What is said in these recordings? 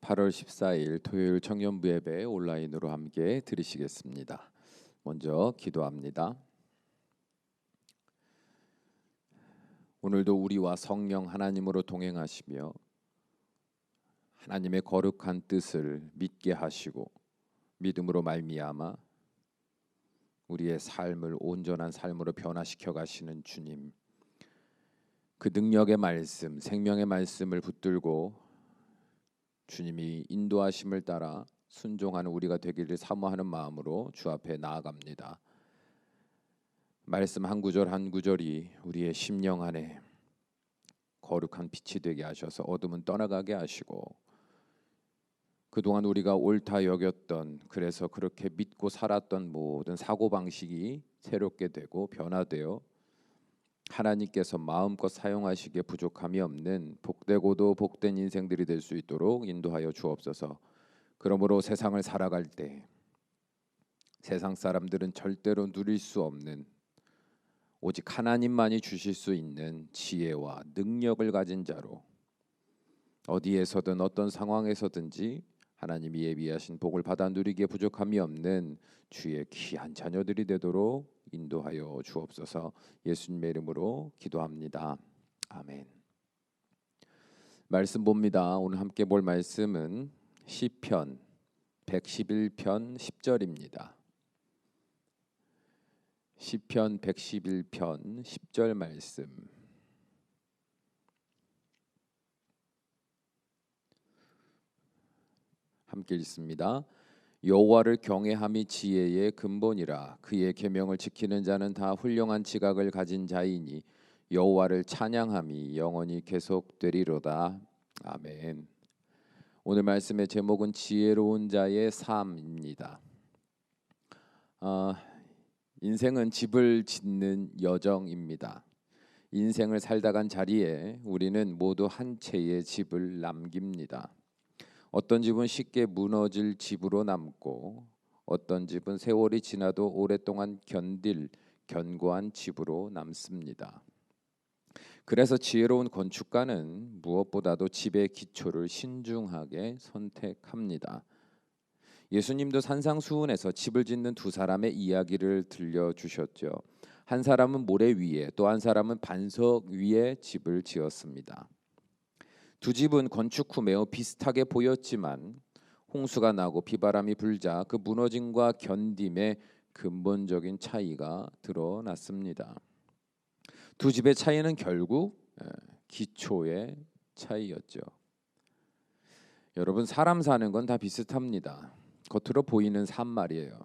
8월 14일 토요일 청년부 예배 온라인으로 함께 들으시겠습니다. 먼저 기도합니다. 오늘도 우리와 성령 하나님으로 동행하시며 하나님의 거룩한 뜻을 믿게 하시고 믿음으로 말미암아 우리의 삶을 온전한 삶으로 변화시켜 가시는 주님, 그 능력의 말씀, 생명의 말씀을 붙들고 주님이 인도하심을 따라 순종하는 우리가 되기를 사모하는 마음으로 주 앞에 나아갑니다. 말씀 한 구절 한 구절이 우리의 심령 안에 거룩한 빛이 되게 하셔서 어둠은 떠나가게 하시고, 그동안 우리가 옳다 여겼던, 그래서 그렇게 믿고 살았던 모든 사고방식이 새롭게 되고 변화되어 하나님께서 마음껏 사용하시기에 부족함이 없는 복되고도 복된 인생들이 될 수 있도록 인도하여 주옵소서. 그러므로 세상을 살아갈 때 세상 사람들은 절대로 누릴 수 없는, 오직 하나님만이 주실 수 있는 지혜와 능력을 가진 자로 어디에서든 어떤 상황에서든지 하나님이 예비하신 복을 받아 누리기에 부족함이 없는 주의 귀한 자녀들이 되도록 인도하여 주옵소서. 예수님의 이름으로 기도합니다. 아멘. 말씀 봅니다. 오늘 함께 볼 말씀은 시편 111편 10절입니다. 시편 111편 10절 말씀. 함께 읽습니다. 여호와를 경외함이 지혜의 근본이라. 그의 계명을 지키는 자는 다 훌륭한 지각을 가진 자이니 여호와를 찬양함이 영원히 계속되리로다. 아멘. 오늘 말씀의 제목은 지혜로운 자의 삶입니다. 인생은 집을 짓는 여정입니다. 인생을 살다 간 자리에 우리는 모두 한 채의 집을 남깁니다. 어떤 집은 쉽게 무너질 집으로 남고, 어떤 집은 세월이 지나도 오랫동안 견딜 견고한 집으로 남습니다. 그래서 지혜로운 건축가는 무엇보다도 집의 기초를 신중하게 선택합니다. 예수님도 산상수훈에서 집을 짓는 두 사람의 이야기를 들려주셨죠. 한 사람은 모래 위에, 또 한 사람은 반석 위에 집을 지었습니다. 두 집은 건축 후 매우 비슷하게 보였지만 홍수가 나고 비바람이 불자 그 무너짐과 견딤의 근본적인 차이가 드러났습니다. 두 집의 차이는 결국 기초의 차이였죠. 여러분, 사람 사는 건 다 비슷합니다. 겉으로 보이는 삶 말이에요.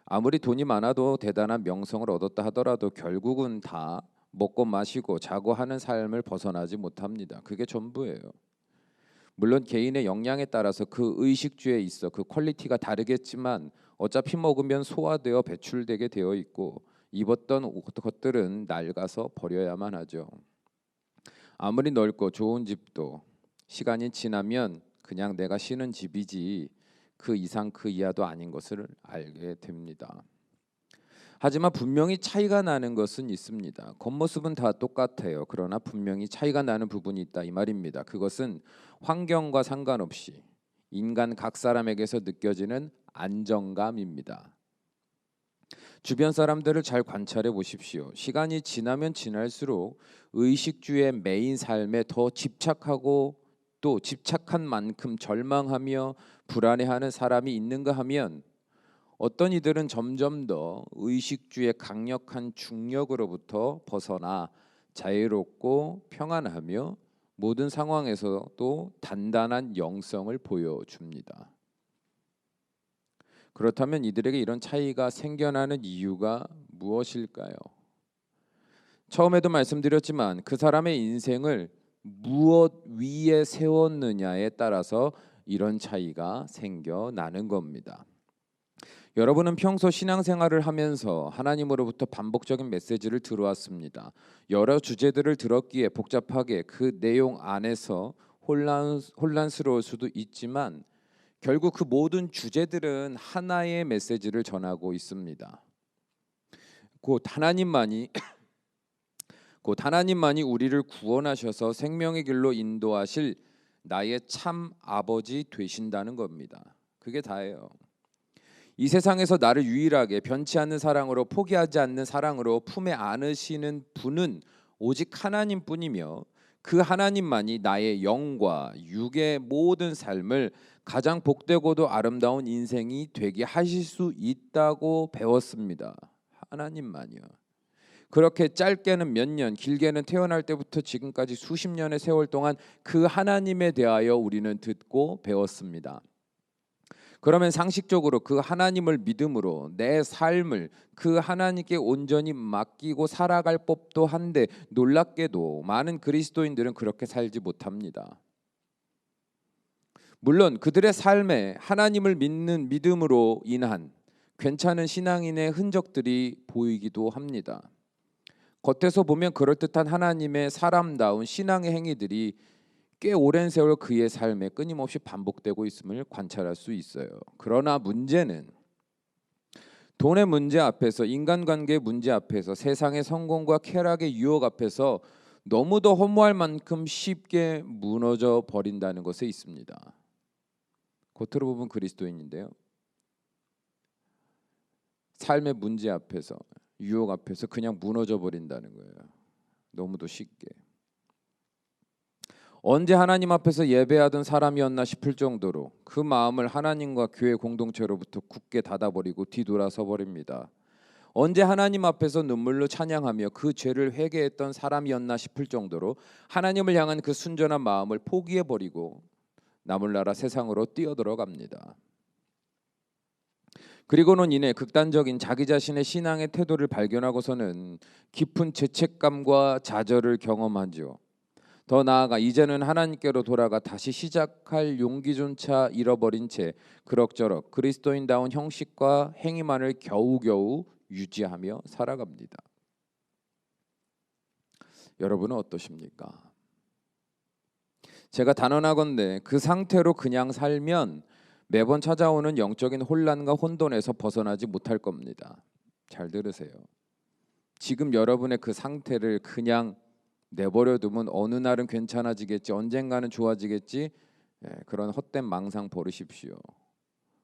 아무리 돈이 많아도 대단한 명성을 얻었다 하더라도 결국은 다 먹고 마시고 자고 하는 삶을 벗어나지 못합니다. 그게 전부예요. 물론 개인의 역량에 따라서 그 의식주에 있어 그 퀄리티가 다르겠지만 어차피 먹으면 소화되어 배출되게 되어 있고, 입었던 것들은 낡아서 버려야만 하죠. 아무리 넓고 좋은 집도 시간이 지나면 그냥 내가 쉬는 집이지 그 이상 그 이하도 아닌 것을 알게 됩니다. 하지만 분명히 차이가 나는 것은 있습니다. 겉모습은 다 똑같아요. 그러나 분명히 차이가 나는 부분이 있다, 이 말입니다. 그것은 환경과 상관없이 인간 각 사람에게서 느껴지는 안정감입니다. 주변 사람들을 잘 관찰해 보십시오. 시간이 지나면 지날수록 의식주의 메인 삶에 더 집착하고 또 집착한 만큼 절망하며 불안해하는 사람이 있는가 하면, 어떤 이들은 점점 더 의식주의 강력한 중력으로부터 벗어나 자유롭고 평안하며 모든 상황에서도 단단한 영성을 보여줍니다. 그렇다면 이들에게 이런 차이가 생겨나는 이유가 무엇일까요? 처음에도 말씀드렸지만 그 사람의 인생을 무엇 위에 세웠느냐에 따라서 이런 차이가 생겨나는 겁니다. 여러분은 평소 신앙생활을 하면서 하나님으로부터 반복적인 메시지를 들어왔습니다. 여러 주제들을 들었기에 복잡하게 그 내용 안에서 혼란스러울 수도 있지만 결국 그 모든 주제들은 하나의 메시지를 전하고 있습니다. 곧 하나님만이 우리를 구원하셔서 생명의 길로 인도하실 나의 참 아버지 되신다는 겁니다. 그게 다예요. 이 세상에서 나를 유일하게 변치 않는 사랑으로, 포기하지 않는 사랑으로 품에 안으시는 분은 오직 하나님뿐이며, 그 하나님만이 나의 영과 육의 모든 삶을 가장 복되고도 아름다운 인생이 되게 하실 수 있다고 배웠습니다. 하나님만이요. 그렇게 짧게는 몇 년, 길게는 태어날 때부터 지금까지 수십 년의 세월 동안 그 하나님에 대하여 우리는 듣고 배웠습니다. 그러면 상식적으로 그 하나님을 믿음으로 내 삶을 그 하나님께 온전히 맡기고 살아갈 법도 한데, 놀랍게도 많은 그리스도인들은 그렇게 살지 못합니다. 물론 그들의 삶에 하나님을 믿는 믿음으로 인한 괜찮은 신앙인의 흔적들이 보이기도 합니다. 겉에서 보면 그럴듯한 하나님의 사람다운 신앙의 행위들이 꽤 오랜 세월 그의 삶에 끊임없이 반복되고 있음을 관찰할 수 있어요. 그러나 문제는 돈의 문제 앞에서, 인간관계의 문제 앞에서, 세상의 성공과 쾌락의 유혹 앞에서 너무도 허무할 만큼 쉽게 무너져 버린다는 것에 있습니다. 겉으로 보면 그리스도인인데요, 삶의 문제 앞에서, 유혹 앞에서 그냥 무너져 버린다는 거예요. 너무도 쉽게. 언제 하나님 앞에서 예배하던 사람이었나 싶을 정도로 그 마음을 하나님과 교회 공동체로부터 굳게 닫아버리고 뒤돌아서 버립니다. 언제 하나님 앞에서 눈물로 찬양하며 그 죄를 회개했던 사람이었나 싶을 정도로 하나님을 향한 그 순전한 마음을 포기해버리고 나몰라라 세상으로 뛰어들어갑니다. 그리고는 이내 극단적인 자기 자신의 신앙의 태도를 발견하고서는 깊은 죄책감과 좌절을 경험하죠. 더 나아가 이제는 하나님께로 돌아가 다시 시작할 용기조차 잃어버린 채 그럭저럭 그리스도인다운 형식과 행위만을 겨우겨우 유지하며 살아갑니다. 여러분은 어떠십니까? 제가 단언하건대 그 상태로 그냥 살면 매번 찾아오는 영적인 혼란과 혼돈에서 벗어나지 못할 겁니다. 잘 들으세요. 지금 여러분의 그 상태를 그냥 내버려 두면 어느 날은 괜찮아지겠지, 언젠가는 좋아지겠지, 그런 헛된 망상 버리십시오.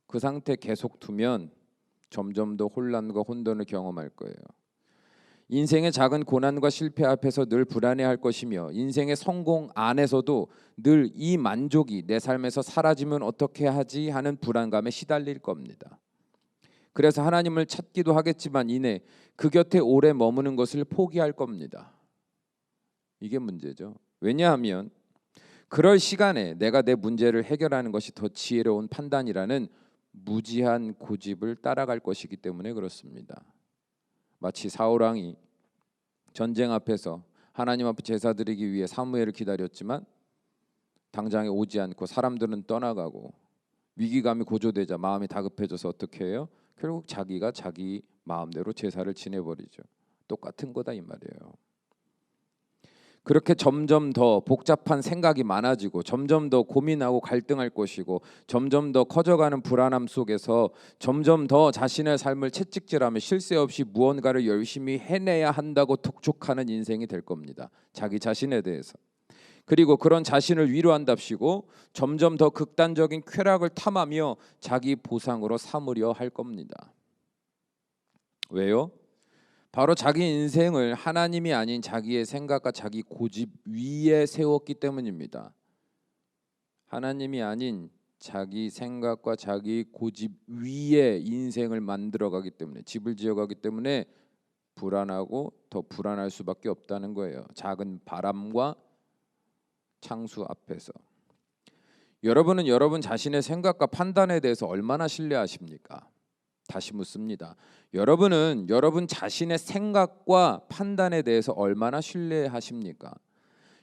그 상태 계속 두면 점점 더 혼란과 혼돈을 경험할 거예요. 인생의 작은 고난과 실패 앞에서 늘 불안해할 것이며, 인생의 성공 안에서도 늘 이 만족이 내 삶에서 사라지면 어떻게 하지 하는 불안감에 시달릴 겁니다. 그래서 하나님을 찾기도 하겠지만 이내 그 곁에 오래 머무는 것을 포기할 겁니다. 이게 문제죠. 왜냐하면 그럴 시간에 내가 내 문제를 해결하는 것이 더 지혜로운 판단이라는 무지한 고집을 따라갈 것이기 때문에 그렇습니다. 마치 사울왕이 전쟁 앞에서 하나님 앞에 제사 드리기 위해 사무엘을 기다렸지만 당장에 오지 않고 사람들은 떠나가고 위기감이 고조되자 마음이 다급해져서 어떻게 해요? 결국 자기가 자기 마음대로 제사를 지내버리죠. 똑같은 거다 이 말이에요. 그렇게 점점 더 복잡한 생각이 많아지고 점점 더 고민하고 갈등할 것이고 점점 더 커져가는 불안함 속에서 점점 더 자신의 삶을 채찍질하며 쉴 새 없이 무언가를 열심히 해내야 한다고 독촉하는 인생이 될 겁니다. 자기 자신에 대해서. 그리고 그런 자신을 위로한답시고 점점 더 극단적인 쾌락을 탐하며 자기 보상으로 삼으려 할 겁니다. 왜요? 바로 자기 인생을 하나님이 아닌 자기의 생각과 자기 고집 위에 세웠기 때문입니다. 하나님이 아닌 자기 생각과 자기 고집 위에 인생을 만들어가기 때문에, 집을 지어가기 때문에 불안하고 더 불안할 수밖에 없다는 거예요. 작은 바람과 창수 앞에서. 여러분은 여러분 자신의 생각과 판단에 대해서 얼마나 신뢰하십니까? 다시 묻습니다. 여러분은 여러분 자신의 생각과 판단에 대해서 얼마나 신뢰하십니까?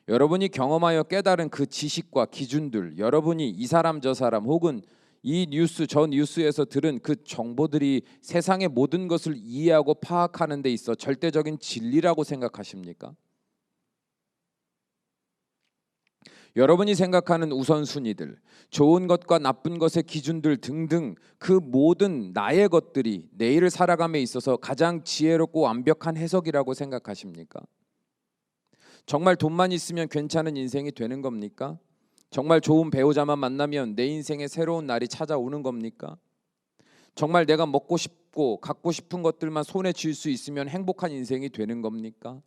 여러분이 경험하여 깨달은 그 지식과 기준들, 여러분이 이 사람 저 사람 혹은 이 뉴스 저 뉴스에서 들은 그 정보들이 세상의 모든 것을 이해하고 파악하는 데 있어 절대적인 진리라고 생각하십니까? 여러분이 생각하는 우선순위들, 좋은 것과 나쁜 것의 기준들 등등 그 모든 나의 것들이 내일을 살아감에 있어서 가장 지혜롭고 완벽한 해석이라고 생각하십니까? 정말 돈만 있으면 괜찮은 인생이 되는 겁니까? 정말 좋은 배우자만 만나면 내 인생에 새로운 날이 찾아오는 겁니까? 정말 내가 먹고 싶고 갖고 싶은 것들만 손에 쥘 수 있으면 행복한 인생이 되는 겁니까?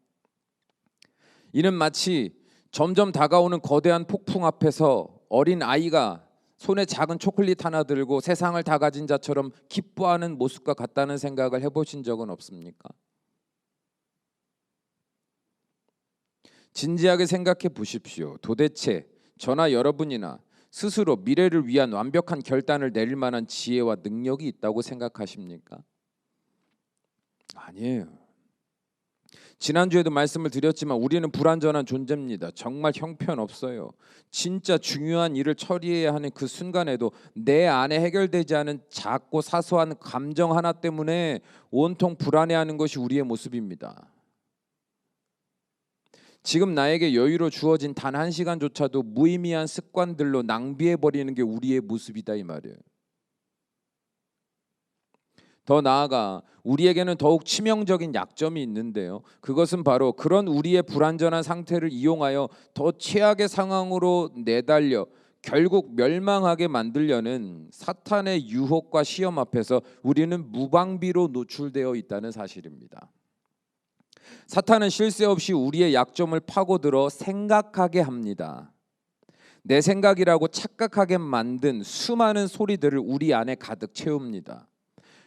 이는 마치 점점 다가오는 거대한 폭풍 앞에서 어린 아이가 손에 작은 초콜릿 하나 들고 세상을 다 가진 자처럼 기뻐하는 모습과 같다는 생각을 해보신 적은 없습니까? 진지하게 생각해 보십시오. 도대체 저나 여러분이나 스스로 미래를 위한 완벽한 결단을 내릴 만한 지혜와 능력이 있다고 생각하십니까? 아니에요. 지난주에도 말씀을 드렸지만 우리는 불완전한 존재입니다. 정말 형편없어요. 진짜 중요한 일을 처리해야 하는 그 순간에도 내 안에 해결되지 않은 작고 사소한 감정 하나 때문에 온통 불안해하는 것이 우리의 모습입니다. 지금 나에게 여유로 주어진 단 한 시간조차도 무의미한 습관들로 낭비해버리는 게 우리의 모습이다 이 말이에요. 더 나아가 우리에게는 더욱 치명적인 약점이 있는데요. 그것은 바로 그런 우리의 불완전한 상태를 이용하여 더 최악의 상황으로 내달려 결국 멸망하게 만들려는 사탄의 유혹과 시험 앞에서 우리는 무방비로 노출되어 있다는 사실입니다. 사탄은 쉴 새 없이 우리의 약점을 파고들어 생각하게 합니다. 내 생각이라고 착각하게 만든 수많은 소리들을 우리 안에 가득 채웁니다.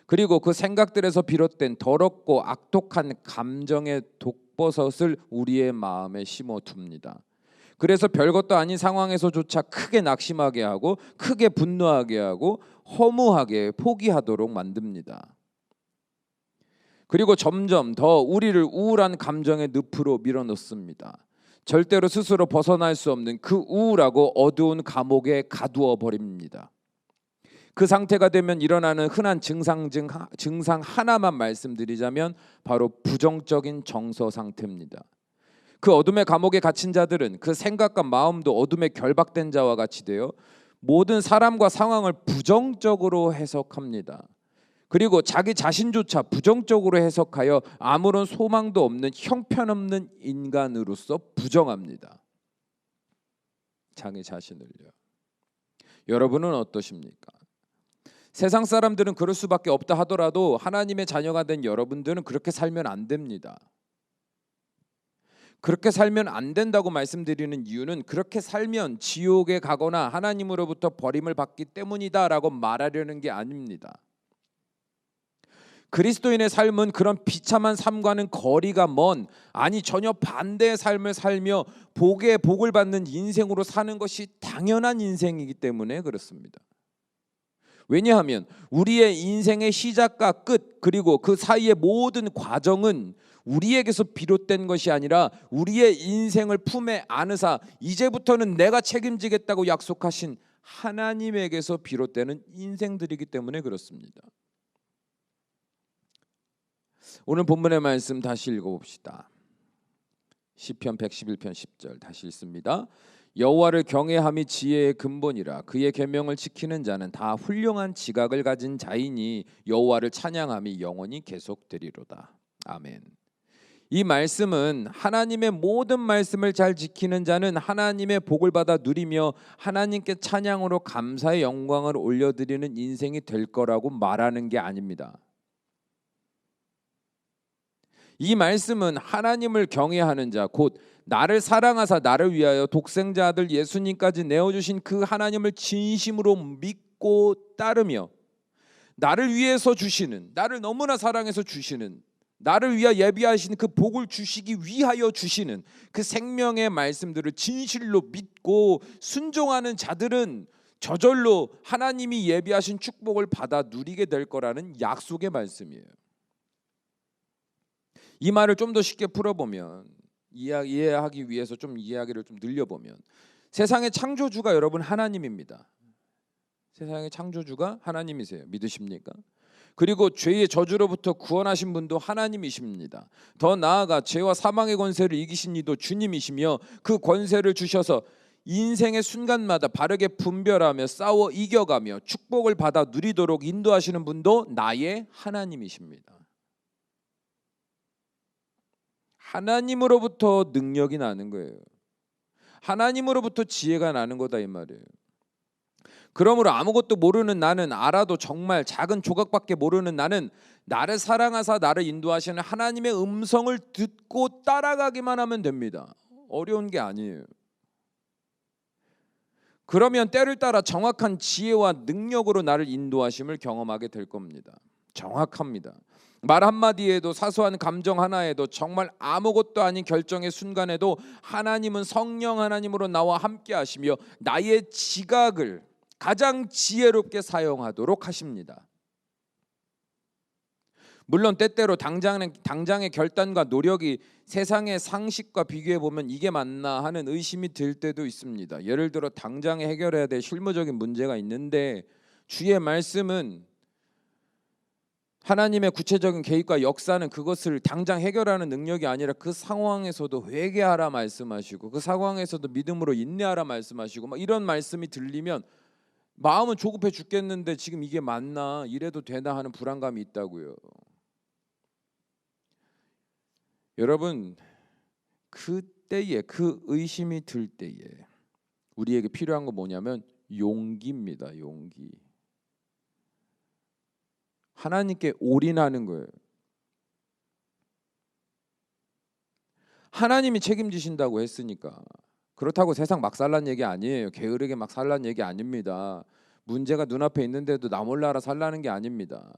그리고 그 생각들에서 비롯된 더럽고 악독한 감정의 독버섯을 우리의 마음에 심어둡니다. 그래서 별것도 아닌 상황에서조차 크게 낙심하게 하고 크게 분노하게 하고 허무하게 포기하도록 만듭니다. 그리고 점점 더 우리를 우울한 감정의 늪으로 밀어넣습니다. 절대로 스스로 벗어날 수 없는 그 우울하고 어두운 감옥에 가두어 버립니다. 그 상태가 되면 일어나는 흔한 증상 하나만 말씀드리자면 바로 부정적인 정서 상태입니다. 그 어둠의 감옥에 갇힌 자들은 그 생각과 마음도 어둠에 결박된 자와 같이 되어 모든 사람과 상황을 부정적으로 해석합니다. 그리고 자기 자신조차 부정적으로 해석하여 아무런 소망도 없는 형편없는 인간으로서 부정합니다. 자기 자신을요. 여러분은 어떠십니까? 세상 사람들은 그럴 수밖에 없다 하더라도 하나님의 자녀가 된 여러분들은 그렇게 살면 안 됩니다. 그렇게 살면 안 된다고 말씀드리는 이유는 그렇게 살면 지옥에 가거나 하나님으로부터 버림을 받기 때문이다라고 말하려는 게 아닙니다. 그리스도인의 삶은 그런 비참한 삶과는 거리가 먼, 아니 전혀 반대의 삶을 살며 복에 복을 받는 인생으로 사는 것이 당연한 인생이기 때문에 그렇습니다. 왜냐하면 우리의 인생의 시작과 끝 그리고 그 사이의 모든 과정은 우리에게서 비롯된 것이 아니라 우리의 인생을 품에 안으사 이제부터는 내가 책임지겠다고 약속하신 하나님에게서 비롯되는 인생들이기 때문에 그렇습니다. 오늘 본문의 말씀 다시 읽어봅시다. 시편 111편 10절 다시 읽습니다. 여호와를 경외함이 지혜의 근본이라 그의 계명을 지키는 자는 다 훌륭한 지각을 가진 자이니 여호와를 찬양함이 영원히 계속되리로다. 아멘. 이 말씀은 하나님의 모든 말씀을 잘 지키는 자는 하나님의 복을 받아 누리며 하나님께 찬양으로 감사의 영광을 올려드리는 인생이 될 거라고 말하는 게 아닙니다. 이 말씀은 하나님을 경외하는 자, 곧 나를 사랑하사 나를 위하여 독생자 아들 예수님까지 내어주신 그 하나님을 진심으로 믿고 따르며 나를 위해서 주시는, 나를 너무나 사랑해서 주시는, 나를 위하여 예비하신 그 복을 주시기 위하여 주시는 그 생명의 말씀들을 진실로 믿고 순종하는 자들은 저절로 하나님이 예비하신 축복을 받아 누리게 될 거라는 약속의 말씀이에요. 이 말을 좀 더 쉽게 풀어보면, 이해하기 위해서 좀 이야기를 좀 늘려보면, 세상의 창조주가 여러분 하나님입니다. 세상의 창조주가 하나님이세요. 믿으십니까? 그리고 죄의 저주로부터 구원하신 분도 하나님이십니다. 더 나아가 죄와 사망의 권세를 이기신 이도 주님이시며 그 권세를 주셔서 인생의 순간마다 바르게 분별하며 싸워 이겨가며 축복을 받아 누리도록 인도하시는 분도 나의 하나님이십니다. 하나님으로부터 능력이 나는 거예요. 하나님으로부터 지혜가 나는 거다 이 말이에요. 그러므로 아무것도 모르는 나는, 알아도 정말 작은 조각밖에 모르는 나는 나를 사랑하사 나를 인도하시는 하나님의 음성을 듣고 따라가기만 하면 됩니다. 어려운 게 아니에요. 그러면 때를 따라 정확한 지혜와 능력으로 나를 인도하심을 경험하게 될 겁니다. 정확합니다. 말 한마디에도, 사소한 감정 하나에도, 정말 아무것도 아닌 결정의 순간에도 하나님은 성령 하나님으로 나와 함께 하시며 나의 지각을 가장 지혜롭게 사용하도록 하십니다. 물론 때때로 당장의 결단과 노력이 세상의 상식과 비교해 보면 이게 맞나 하는 의심이 들 때도 있습니다. 예를 들어 당장에 해결해야 될 실무적인 문제가 있는데 주의 말씀은, 하나님의 구체적인 계획과 역사는 그것을 당장 해결하는 능력이 아니라 그 상황에서도 회개하라 말씀하시고 그 상황에서도 믿음으로 인내하라 말씀하시고 막 이런 말씀이 들리면 마음은 조급해 죽겠는데 지금 이게 맞나, 이래도 되나 하는 불안감이 있다고요. 여러분, 그때에, 그 의심이 들 때에 우리에게 필요한 건 뭐냐면 용기입니다. 용기. 하나님께 올인하는 거예요. 하나님이 책임지신다고 했으니까. 그렇다고 세상 막 살란 얘기 아니에요. 게으르게 막 살란 얘기 아닙니다. 문제가 눈앞에 있는데도 나 몰라 알아 살라는 게 아닙니다.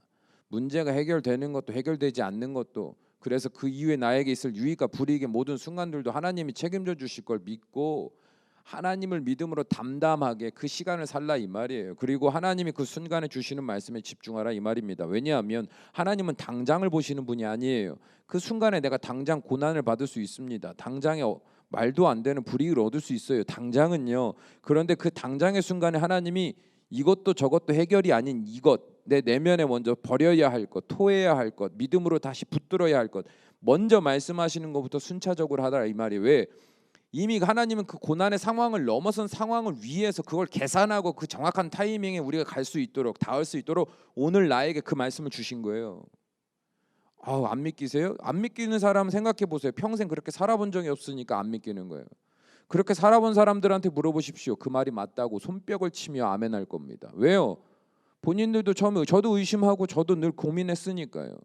문제가 해결되는 것도 해결되지 않는 것도, 그래서 그 이후에 나에게 있을 유익과 불이익의 모든 순간들도 하나님이 책임져 주실 걸 믿고 하나님을 믿음으로 담담하게 그 시간을 살라 이 말이에요. 그리고 하나님이 그 순간에 주시는 말씀에 집중하라 이 말입니다. 왜냐하면 하나님은 당장을 보시는 분이 아니에요. 그 순간에 내가 당장 고난을 받을 수 있습니다. 당장에 말도 안 되는 불이익을 얻을 수 있어요. 당장은요. 그런데 그 당장의 순간에 하나님이 이것도 저것도 해결이 아닌 이것, 내 내면에 먼저 버려야 할 것, 토해야 할 것, 믿음으로 다시 붙들어야 할 것, 먼저 말씀하시는 것부터 순차적으로 하더라 이 말이. 왜? 이미 하나님은 그 고난의 상황을 넘어선 상황을 위해서 그걸 계산하고 그 정확한 타이밍에 우리가 갈 수 있도록, 닿을 수 있도록 오늘 나에게 그 말씀을 주신 거예요. 안 믿기세요? 안 믿기는 사람 생각해 보세요. 평생 그렇게 살아본 적이 없으니까 안 믿기는 거예요. 그렇게 살아본 사람들한테 물어보십시오. 그 말이 맞다고 손뼉을 치며 아멘할 겁니다. 왜요? 본인들도 처음에 저도 의심하고 저도 늘 고민했으니까요.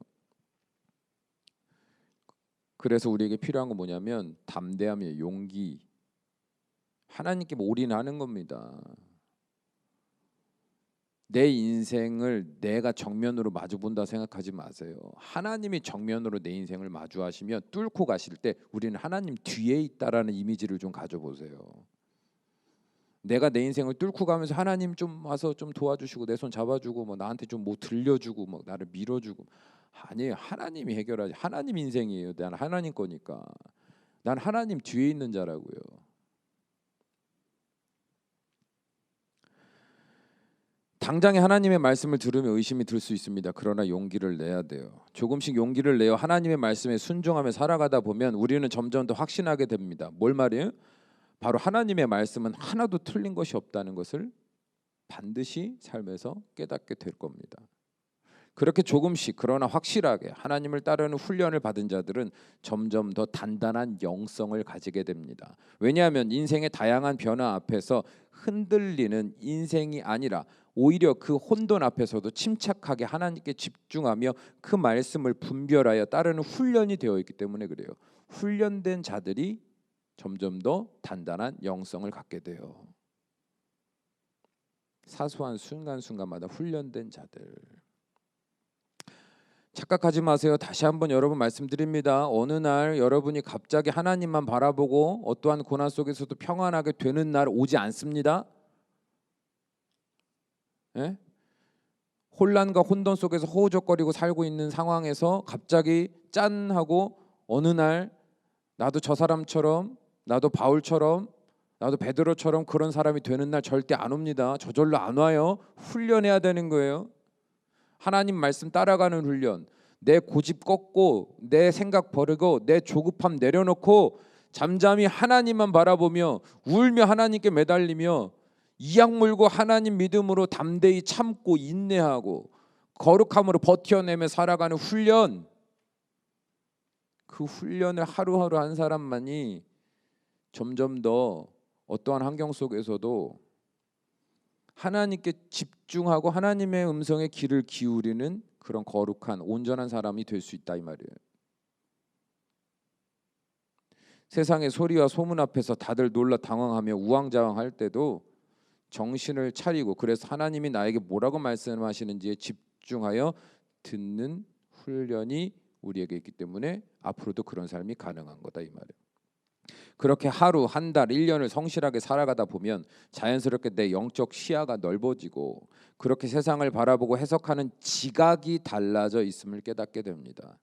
그래서 우리에게 필요한 건 뭐냐면 담대함이에요. 용기. 하나님께 올인하는 겁니다. 내 인생을 내가 정면으로 마주본다 생각하지 마세요. 하나님이 정면으로 내 인생을 마주하시면 뚫고 가실 때 우리는 하나님 뒤에 있다라는 이미지를 좀 가져보세요. 내가 내 인생을 뚫고 가면서 하나님 좀 와서 좀 도와주시고 내 손 잡아주고 뭐 나한테 좀 뭐 들려주고 뭐 나를 밀어주고, 아니에요. 하나님이 해결하지. 하나님 인생이에요. 난 하나님 거니까. 난 하나님 뒤에 있는 자라고요. 당장에 하나님의 말씀을 들으면 의심이 들 수 있습니다. 그러나 용기를 내야 돼요. 조금씩 용기를 내어 하나님의 말씀에 순종하며 살아가다 보면 우리는 점점 더 확신하게 됩니다. 뭘 말이에요? 바로 하나님의 말씀은 하나도 틀린 것이 없다는 것을 반드시 삶에서 깨닫게 될 겁니다. 그렇게 조금씩 그러나 확실하게 하나님을 따르는 훈련을 받은 자들은 점점 더 단단한 영성을 가지게 됩니다. 왜냐하면 인생의 다양한 변화 앞에서 흔들리는 인생이 아니라 오히려 그 혼돈 앞에서도 침착하게 하나님께 집중하며 그 말씀을 분별하여 따르는 훈련이 되어 있기 때문에 그래요. 훈련된 자들이 점점 더 단단한 영성을 갖게 돼요. 사소한 순간순간마다 훈련된 자들. 착각하지 마세요. 다시 한번 여러분 말씀드립니다. 어느 날 여러분이 갑자기 하나님만 바라보고 어떠한 고난 속에서도 평안하게 되는 날 오지 않습니다. 예? 혼란과 혼돈 속에서 허우적거리고 살고 있는 상황에서 갑자기 짠 하고 어느 날 나도 저 사람처럼, 나도 바울처럼, 나도 베드로처럼 그런 사람이 되는 날 절대 안 옵니다. 저절로 안 와요. 훈련해야 되는 거예요. 하나님 말씀 따라가는 훈련. 내 고집 꺾고 내 생각 버리고 내 조급함 내려놓고 잠잠히 하나님만 바라보며 울며 하나님께 매달리며 이악 물고 하나님 믿음으로 담대히 참고 인내하고 거룩함으로 버텨내며 살아가는 훈련. 그 훈련을 하루하루 한 사람만이 점점 더 어떠한 환경 속에서도 하나님께 집중하고 하나님의 음성에 귀를 기울이는 그런 거룩한 온전한 사람이 될 수 있다 이 말이에요. 세상의 소리와 소문 앞에서 다들 놀라 당황하며 우왕좌왕할 때도 정신을 차리고, 그래서 하나님이 나에게 뭐라고 말씀하시는지에 집중하여 듣는 훈련이 우리에게 있기 때문에 앞으로도 그런 삶이 가능한 거다 이 말이에요. 그렇게 하루, 한 달, 1년을 성실하게 살아가다 보면 자연스럽게 내 영적 시야가 넓어지고 그렇게 세상을 바라보고 해석하는 지각이 달라져 있음을 깨닫게 됩니다.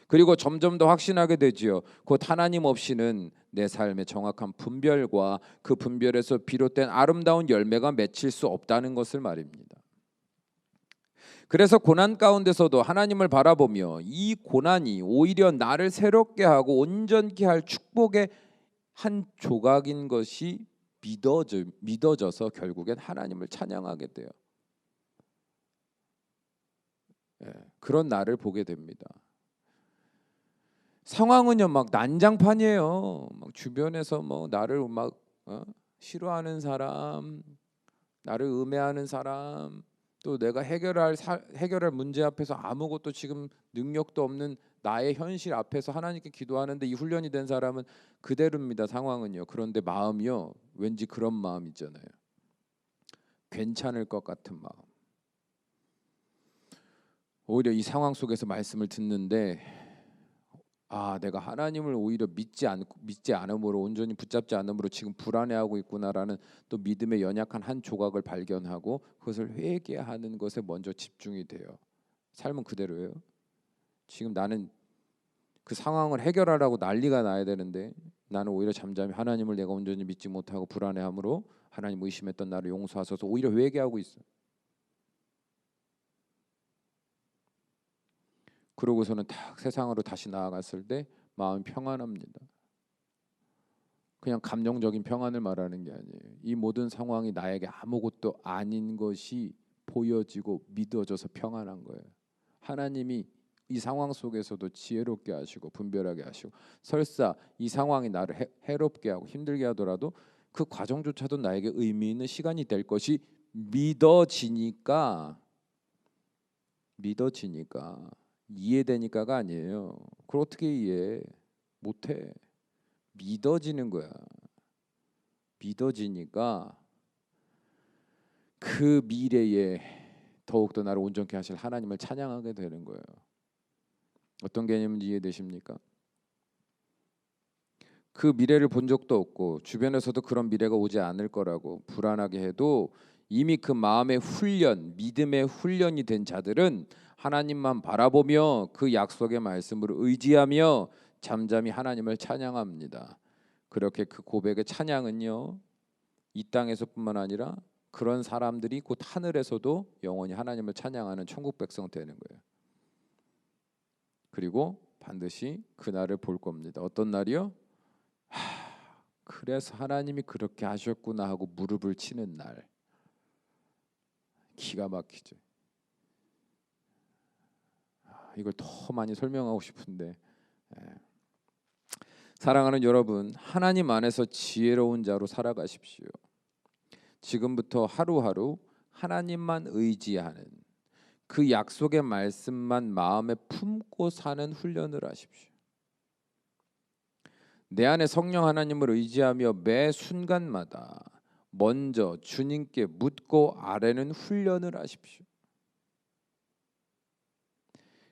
그리고 점점 더 확신하게 되지요. 곧 하나님 없이는 내 삶의 정확한 분별과 그 분별에서 비롯된 아름다운 열매가 맺힐 수 없다는 것을 말입니다. 그래서 고난 가운데서도 하나님을 바라보며 이 고난이 오히려 나를 새롭게 하고 온전케 할 축복의 한 조각인 것이 믿어져서 결국엔 하나님을 찬양하게 돼요. 그런 나를 보게 됩니다. 상황은요 막 난장판이에요. 막 주변에서 뭐 나를 막 싫어하는 사람, 나를 음해하는 사람, 또 내가 해결할 문제 앞에서 아무것도 지금 능력도 없는 나의 현실 앞에서 하나님께 기도하는데 이 훈련이 된 사람은 그대로입니다. 상황은요. 그런데 마음이요, 왠지 그런 마음 있잖아요. 괜찮을 것 같은 마음. 오히려 이 상황 속에서 말씀을 듣는데 내가 하나님을 오히려 믿지 않음으로, 온전히 붙잡지 않음으로 지금 불안해하고 있구나라는 또 믿음의 연약한 한 조각을 발견하고 그것을 회개하는 것에 먼저 집중이 돼요. 삶은 그대로예요. 지금 나는 그 상황을 해결하라고 난리가 나야 되는데 나는 오히려 잠잠히 하나님을 내가 온전히 믿지 못하고 불안해함으로 하나님 의심했던 나를 용서하소서 오히려 회개하고 있어요. 그러고서는 딱 세상으로 다시 나아갔을 때 마음이 평안합니다. 그냥 감정적인 평안을 말하는 게 아니에요. 이 모든 상황이 나에게 아무것도 아닌 것이 보여지고 믿어져서 평안한 거예요. 하나님이 이 상황 속에서도 지혜롭게 하시고 분별하게 하시고, 설사 이 상황이 나를 해롭게 하고 힘들게 하더라도 그 과정조차도 나에게 의미 있는 시간이 될 것이 믿어지니까 이해되니까가 아니에요. 그걸 어떻게 이해 못해. 믿어지는 거야. 믿어지니까 그 미래에 더욱더 나를 온전케 하실 하나님을 찬양하게 되는 거예요. 어떤 개념인지 이해되십니까? 그 미래를 본 적도 없고 주변에서도 그런 미래가 오지 않을 거라고 불안하게 해도 이미 그 마음의 훈련, 믿음의 훈련이 된 자들은 하나님만 바라보며 그 약속의 말씀으로 의지하며 잠잠히 하나님을 찬양합니다. 그렇게 그 고백의 찬양은요, 이 땅에서뿐만 아니라 그런 사람들이 곧 하늘에서도 영원히 하나님을 찬양하는 천국 백성 되는 거예요. 그리고 반드시 그날을 볼 겁니다. 어떤 날이요? 그래서 하나님이 그렇게 하셨구나 하고 무릎을 치는 날. 기가 막히죠. 이걸 더 많이 설명하고 싶은데, 사랑하는 여러분, 하나님 안에서 지혜로운 자로 살아가십시오. 지금부터 하루하루 하나님만 의지하는, 그 약속의 말씀만 마음에 품고 사는 훈련을 하십시오. 내 안에 성령 하나님을 의지하며 매 순간마다 먼저 주님께 묻고 아뢰는 훈련을 하십시오.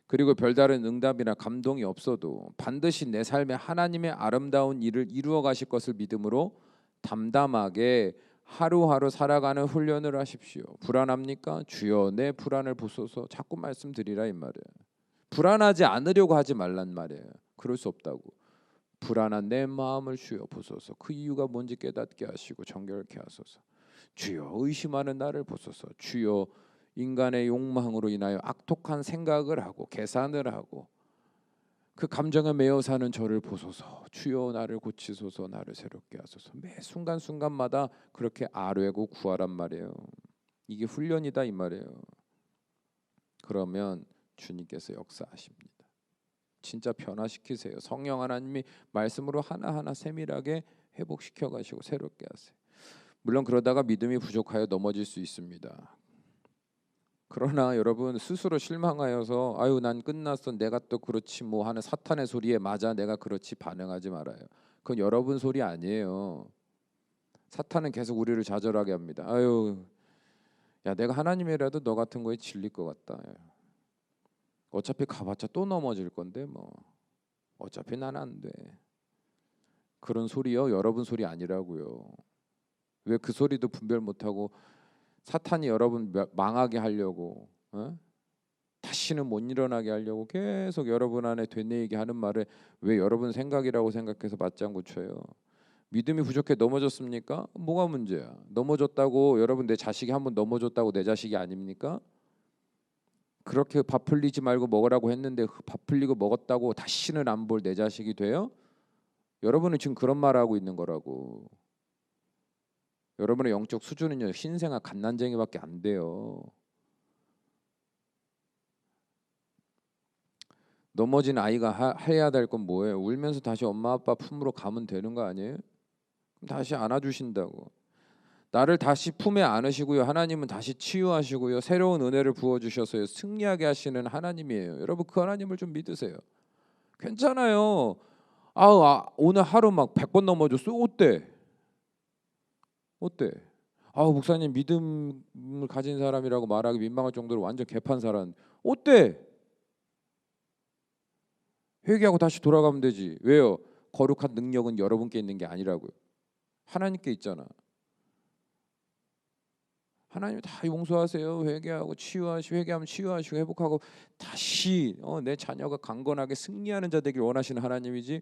그리고 별다른 응답이나 감동이 없어도 반드시 내 삶에 하나님의 아름다운 일을 이루어 가실 것을 믿음으로 담담하게 하루하루 살아가는 훈련을 하십시오. 불안합니까? 주여 내 불안을 보소서. 자꾸 말씀드리라 이 말이에요. 불안하지 않으려고 하지 말란 말이에요. 그럴 수 없다고. 불안한 내 마음을 주여 보소서. 그 이유가 뭔지 깨닫게 하시고 정결케 하소서. 주여 의심하는 나를 보소서. 주여 인간의 욕망으로 인하여 악독한 생각을 하고 계산을 하고 그 감정에 매여 사는 저를 보소서. 주여 나를 고치소서. 나를 새롭게 하소서. 매 순간순간마다 그렇게 아뢰고 구하란 말이에요. 이게 훈련이다 이 말이에요. 그러면 주님께서 역사하십니다. 진짜 변화시키세요. 성령 하나님이 말씀으로 하나하나 세밀하게 회복시켜 가시고 새롭게 하세요. 물론 그러다가 믿음이 부족하여 넘어질 수 있습니다. 그러나 여러분 스스로 실망하여서 아유 난 끝났어 내가 또 그렇지 뭐 하는 사탄의 소리에 맞아 내가 그렇지 반응하지 말아요. 그건 여러분 소리 아니에요. 사탄은 계속 우리를 좌절하게 합니다. 아유 야 내가 하나님이라도 너 같은 거에 질릴 것 같다. 어차피 가봤자 또 넘어질 건데 뭐 어차피 난 안 돼. 그런 소리요 여러분 소리 아니라고요. 왜 그 소리도 분별 못하고 사탄이 여러분 망하게 하려고 다시는 못 일어나게 하려고 계속 여러분 안에 되뇌이게 하는 말을 왜 여러분 생각이라고 생각해서 맞장구 쳐요. 믿음이 부족해 넘어졌습니까? 뭐가 문제야? 넘어졌다고 여러분 내 자식이 한번 넘어졌다고 내 자식이 아닙니까? 그렇게 밥 흘리지 말고 먹으라고 했는데 밥 흘리고 먹었다고 다시는 안 볼 내 자식이 돼요? 여러분은 지금 그런 말하고 있는 거라고. 여러분의 영적 수준은요 흰생아 갓난쟁이밖에 안 돼요. 넘어진 아이가 해야 될 건 뭐예요? 울면서 다시 엄마 아빠 품으로 가면 되는 거 아니에요? 다시 안아주신다고. 나를 다시 품에 안으시고요. 하나님은 다시 치유하시고요. 새로운 은혜를 부어주셔서요. 승리하게 하시는 하나님이에요. 여러분 그 하나님을 좀 믿으세요. 괜찮아요. 오늘 하루 막 100번 넘어졌어. 어때? 어때? 목사님 믿음을 가진 사람이라고 말하기 민망할 정도로 완전 개판 사람. 어때? 회개하고 다시 돌아가면 되지. 왜요? 거룩한 능력은 여러분께 있는 게 아니라고요. 하나님께 있잖아. 하나님 다 용서하세요. 회개하고 치유하시고 회개하면 치유하시고 회복하고 다시 내 자녀가 강건하게 승리하는 자 되길 원하시는 하나님이지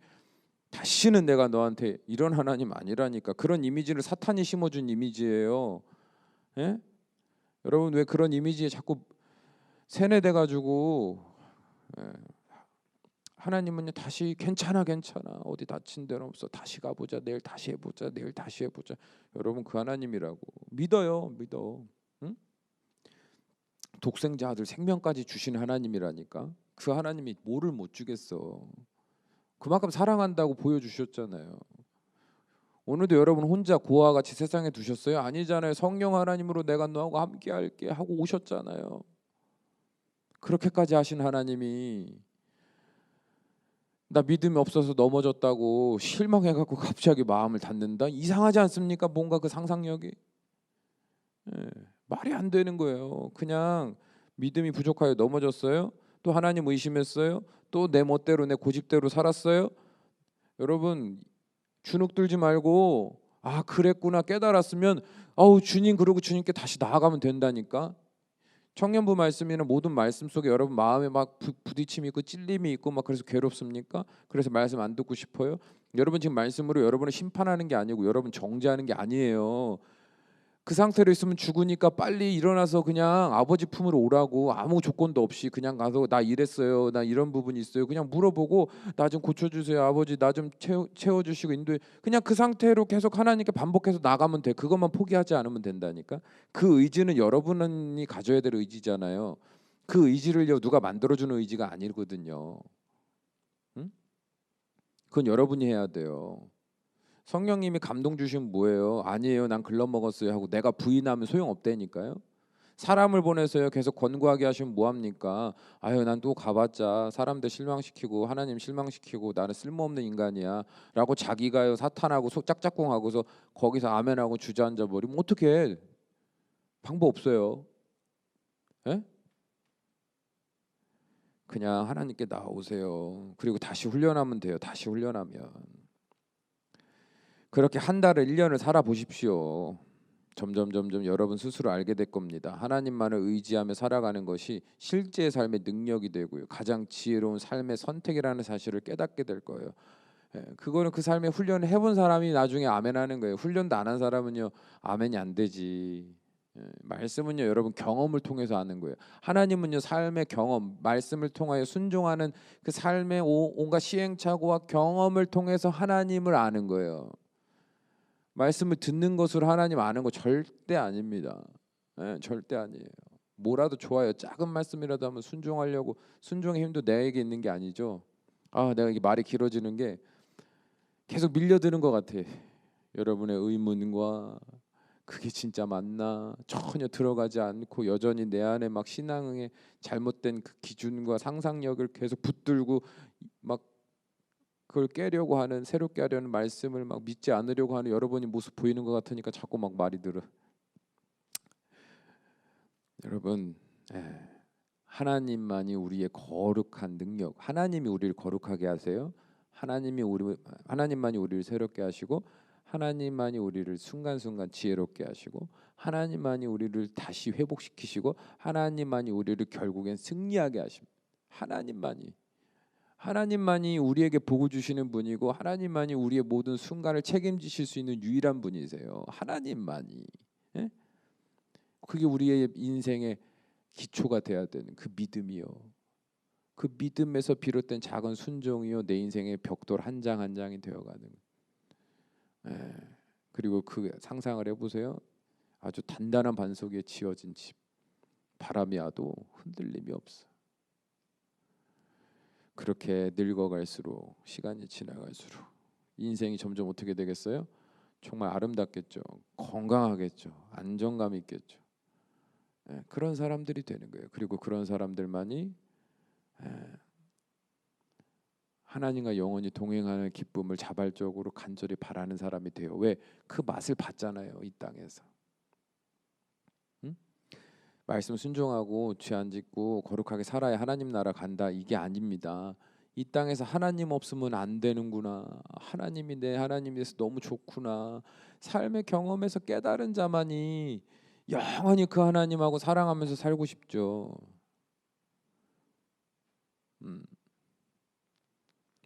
다시는 내가 너한테 이런 하나님 아니라니까. 그런 이미지를 사탄이 심어준 이미지예요. 예? 여러분 왜 그런 이미지에 자꾸 세뇌돼 가지고 하나님은요 다시 괜찮아 어디 다친 데는 없어 다시 가보자 내일 다시 해보자 내일 다시 해보자. 여러분 그 하나님이라고 믿어. 응? 독생자 아들 생명까지 주신 하나님이라니까. 그 하나님이 뭐를 못 주겠어. 그만큼 사랑한다고 보여주셨잖아요. 오늘도 여러분 혼자 고아와 같이 세상에 두셨어요? 아니잖아요. 성령 하나님으로 내가 너하고 함께 할게 하고 오셨잖아요. 그렇게까지 하신 하나님이 나 믿음이 없어서 넘어졌다고 실망해갖고 갑자기 마음을 닫는다? 이상하지 않습니까? 뭔가 그 상상력이 말이 안 되는 거예요. 그냥 믿음이 부족하여 넘어졌어요. 또 하나님 의심했어요. 또 내 멋대로 내 고집대로 살았어요. 여러분 주눅 들지 말고 그랬구나 깨달았으면 주님 그러고 주님께 다시 나아가면 된다니까. 청년부 말씀이나 모든 말씀 속에 여러분 마음에 막 부딪힘이 있고 찔림이 있고 막 그래서 괴롭습니까? 그래서 말씀 안 듣고 싶어요? 여러분 지금 말씀으로 여러분을 심판하는 게 아니고 여러분 정죄하는 게 아니에요. 그 상태로 있으면 죽으니까 빨리 일어나서 그냥 아버지 품으로 오라고. 아무 조건도 없이 그냥 가서 나 이랬어요 나 이런 부분이 있어요 그냥 물어보고 나 좀 고쳐주세요 아버지 나 좀 채워주시고 인도해. 그냥 그 상태로 계속 하나님께 반복해서 나가면 돼. 그것만 포기하지 않으면 된다니까. 그 의지는 여러분이 가져야 될 의지잖아요. 그 의지를요 누가 만들어주는 의지가 아니거든요. 응? 그건 여러분이 해야 돼요. 성령님이 감동 주시면 뭐예요? 아니에요 난 글러먹었어요 하고 내가 부인하면 소용없다니까요. 사람을 보내서요 계속 권고하게 하시면 뭐합니까? 난 또 가봤자 사람들 실망시키고 하나님 실망시키고 나는 쓸모없는 인간이야 라고 자기가요 사탄하고 짝짝꿍하고서 거기서 아멘하고 주저앉아 버리면 어떡해. 방법 없어요. 에? 그냥 하나님께 나오세요. 그리고 다시 훈련하면 돼요. 다시 훈련하면 그렇게 한 달을 1년을 살아보십시오. 점점 여러분 스스로 알게 될 겁니다. 하나님만을 의지하며 살아가는 것이 실제의 삶의 능력이 되고요. 가장 지혜로운 삶의 선택이라는 사실을 깨닫게 될 거예요. 그거는 그 삶의 훈련을 해본 사람이 나중에 아멘하는 거예요. 훈련도 안 한 사람은요 아멘이 안 되지. 말씀은요 여러분 경험을 통해서 아는 거예요. 하나님은요 삶의 경험, 말씀을 통하여 순종하는 그 삶의 온갖 시행착오와 경험을 통해서 하나님을 아는 거예요. 말씀을 듣는 것으로 하나님 아는 거 절대 아닙니다. 절대 아니에요. 뭐라도 좋아요. 작은 말씀이라도 하면 순종하려고. 순종의 힘도 내게 있는 게 아니죠. 내가 이게 말이 길어지는 게 계속 밀려드는 것 같아. 여러분의 의문과 그게 진짜 맞나 전혀 들어가지 않고 여전히 내 안에 막 신앙의 잘못된 그 기준과 상상력을 계속 붙들고 막 그걸 깨려고 하는, 새롭게 하려는 말씀을 막 믿지 않으려고 하는 여러분이 모습 보이는 것 같으니까 자꾸 막 말이 들어. 여러분, 하나님만이 우리의 거룩한 능력, 하나님이 우리를 거룩하게 하세요. 하나님만이 우리를 새롭게 하시고, 하나님만이 우리를 순간순간 지혜롭게 하시고, 하나님만이 우리를 다시 회복시키시고, 하나님만이 우리를 결국엔 승리하게 하십니다. 하나님만이 우리에게 복을 주시는 분이고, 하나님만이 우리의 모든 순간을 책임지실 수 있는 유일한 분이세요. 하나님만이. 예? 그게 우리의 인생의 기초가 돼야 되는 그 믿음이요. 그 믿음에서 비롯된 작은 순종이요, 내 인생의 벽돌 한 장 한 장이 되어가는. 예. 그리고 그 상상을 해보세요. 아주 단단한 반석에 지어진 집, 바람이 와도 흔들림이 없어. 그렇게 늙어갈수록, 시간이 지나갈수록 인생이 점점 어떻게 되겠어요? 정말 아름답겠죠. 건강하겠죠. 안정감 있겠죠. 그런 사람들이 되는 거예요. 그리고 그런 사람들만이 하나님과 영원히 동행하는 기쁨을 자발적으로 간절히 바라는 사람이 돼요. 왜? 그 맛을 봤잖아요, 이 땅에서. 응? 말씀 순종하고 죄 안 짓고 거룩하게 살아야 하나님 나라 간다, 이게 아닙니다. 이 땅에서 하나님 없으면 안 되는구나, 하나님이 내 하나님이 돼서 너무 좋구나, 삶의 경험에서 깨달은 자만이 영원히 그 하나님하고 사랑하면서 살고 싶죠.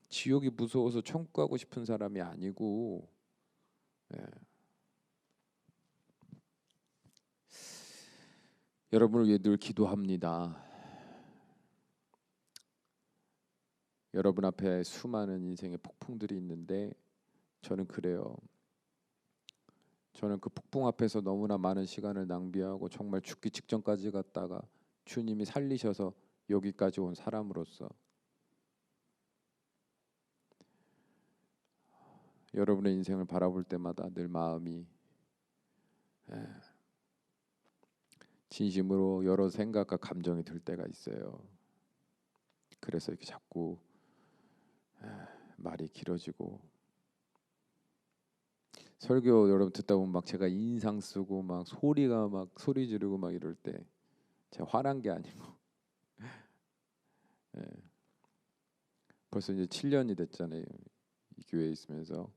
지옥이 무서워서 천국 가고 싶은 사람이 아니고, 예. 여러분을 위해 늘 기도합니다. 여러분 앞에 수많은 인생의 폭풍들이 있는데 저는 그래요. 저는 그 폭풍 앞에서 너무나 많은 시간을 낭비하고 정말 죽기 직전까지 갔다가 주님이 살리셔서 여기까지 온 사람으로서 여러분의 인생을 바라볼 때마다 늘 마음이 진심으로 여러 생각과 감정이 들 때가 있어요. 그래서 이렇게 자꾸 말이 길어지고, 설교 여러분 듣다 보면 막 제가 인상 쓰고 막 소리가 막 소리 지르고 막 이럴 때 제가 화난 게 아니고 예. 벌써 이제 7년이 됐잖아요. 이 교회에 있으면서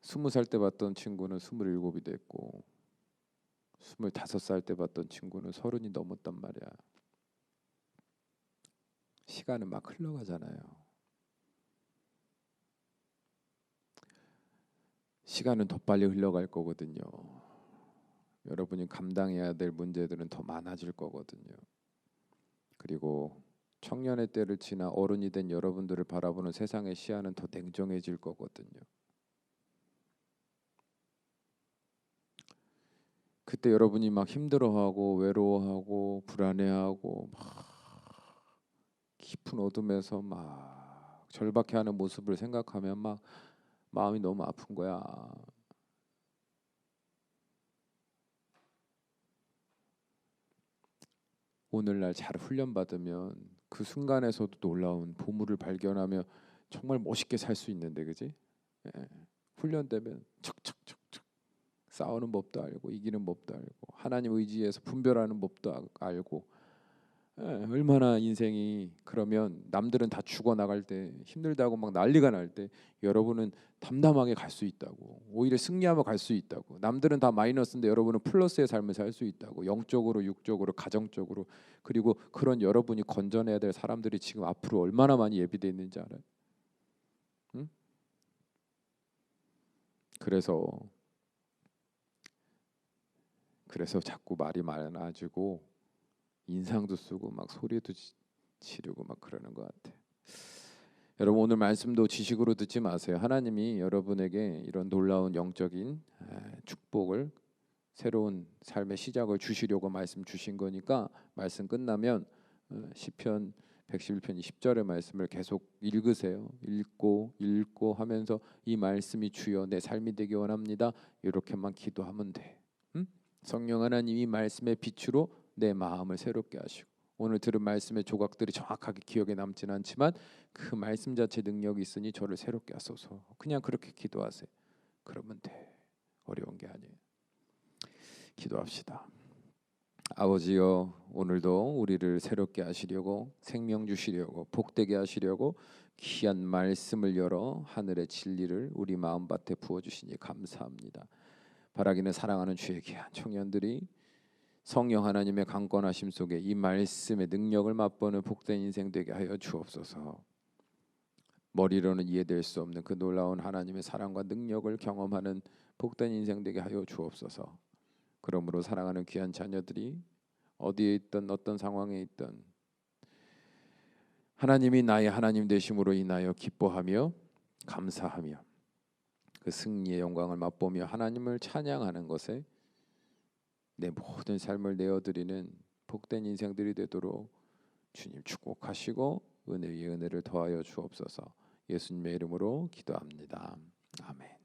20살 때 봤던 친구는 27이 됐고 25살 때 봤던 친구는 30이 넘었단 말이야. 시간은 막 흘러가잖아요. 시간은 더 빨리 흘러갈 거거든요. 여러분이 감당해야 될 문제들은 더 많아질 거거든요. 그리고 청년의 때를 지나 어른이 된 여러분들을 바라보는 세상의 시야는 더 냉정해질 거거든요. 그때 여러분이 막 힘들어하고 외로워하고 불안해하고 막 깊은 어둠에서 막 절박해하는 모습을 생각하면 막 마음이 너무 아픈 거야. 오늘날 잘 훈련받으면 그 순간에서도 놀라운 보물을 발견하며 정말 멋있게 살 수 있는데, 그지? 예. 훈련되면 척척척척 싸우는 법도 알고 이기는 법도 알고 하나님 의지에서 분별하는 법도 알고. 얼마나 인생이, 그러면 남들은 다 죽어 나갈 때 힘들다고 막 난리가 날 때 여러분은 담담하게 갈 수 있다고, 오히려 승리하며 갈 수 있다고. 남들은 다 마이너스인데 여러분은 플러스의 삶을 살 수 있다고. 영적으로 육적으로 가정적으로. 그리고 그런 여러분이 건져내야 될 사람들이 지금 앞으로 얼마나 많이 예비되어 있는지 알아요? 응? 그래서 자꾸 말이 많아지고 인상도 쓰고 막 소리도 지르고 막 그러는 것 같아. 여러분, 오늘 말씀도 지식으로 듣지 마세요. 하나님이 여러분에게 이런 놀라운 영적인 축복을, 새로운 삶의 시작을 주시려고 말씀 주신 거니까, 말씀 끝나면 시편 111편 10절의 말씀을 계속 읽으세요. 읽고 하면서 이 말씀이 주여 내 삶이 되기 원합니다. 이렇게만 기도하면 돼. 응? 성령 하나님이 말씀의 빛으로 내 마음을 새롭게 하시고, 오늘 들은 말씀의 조각들이 정확하게 기억에 남지는 않지만 그 말씀 자체 능력이 있으니 저를 새롭게 하소서. 그냥 그렇게 기도하세요. 그러면 돼. 어려운 게 아니에요. 기도합시다. 아버지여, 오늘도 우리를 새롭게 하시려고, 생명 주시려고, 복되게 하시려고 귀한 말씀을 열어 하늘의 진리를 우리 마음밭에 부어주시니 감사합니다. 바라기는 사랑하는 주의 귀한 청년들이 성령 하나님의 강권하심 속에 이 말씀의 능력을 맛보는 복된 인생 되게 하여 주옵소서. 머리로는 이해될 수 없는 그 놀라운 하나님의 사랑과 능력을 경험하는 복된 인생 되게 하여 주옵소서. 그러므로 사랑하는 귀한 자녀들이 어디에 있든 어떤 상황에 있든 하나님이 나의 하나님 되심으로 인하여 기뻐하며 감사하며 그 승리의 영광을 맛보며 하나님을 찬양하는 것에 내 모든 삶을 내어드리는 복된 인생들이 되도록 주님 축복하시고 은혜 위에 은혜를 더하여 주옵소서. 예수님의 이름으로 기도합니다. 아멘.